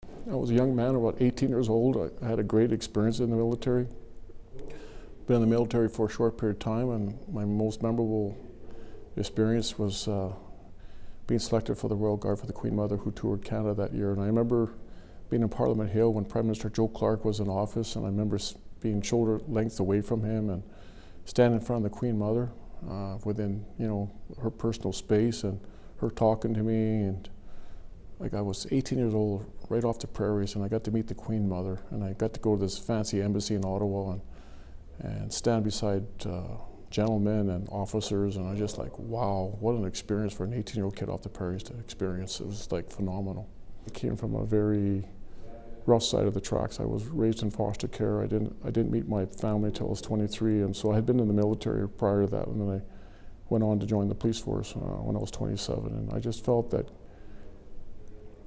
I was a young man, about 18 years old. I had a great experience in the military. Been in the military for a short period of time, and my most memorable experience was being selected for the Royal Guard for the Queen Mother, who toured Canada that year. And I remember being in Parliament Hill when Prime Minister Joe Clark was in office, and I remember being shoulder length away from him and standing in front of the Queen Mother within, her personal space, and her talking to me. And like, I was 18 years old, right off the prairies, and I got to meet the Queen Mother, and I got to go to this fancy embassy in Ottawa and stand beside gentlemen and officers, and I just like, wow, what an experience for an 18-year-old kid off the prairies to experience. It was like phenomenal. I came from a very rough side of the tracks. I was raised in foster care. I didn't meet my family till I was 23, and so I had been in the military prior to that, and then I went on to join the police force when I was 27, and I just felt that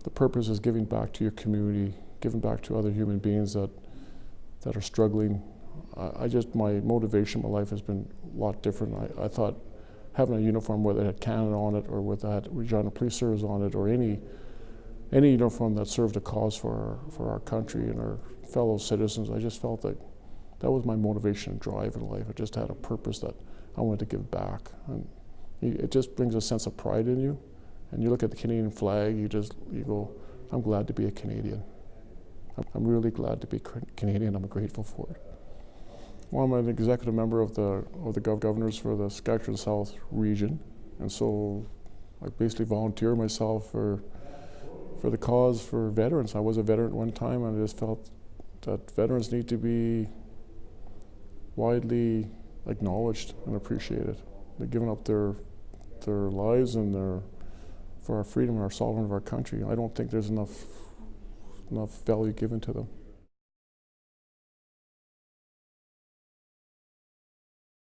the purpose is giving back to your community, giving back to other human beings that are struggling. My motivation in my life has been a lot different. I thought having a uniform, whether it had Canada on it or whether it had Regina Police Service on it, or any uniform that served a cause for our country and our fellow citizens, I just felt that was my motivation and drive in life. I just had a purpose that I wanted to give back. And it just brings a sense of pride in you. And you look at the Canadian flag, you go, I'm glad to be a Canadian. I'm really glad to be Canadian. I'm grateful for it. Well, I'm an executive member of the governors for the Saskatchewan South region, and so I basically volunteer myself for the cause for veterans. I was a veteran at one time, and I just felt that veterans need to be widely acknowledged and appreciated. They've given up their lives and for our freedom and our sovereignty of our country. I don't think there's enough value given to them.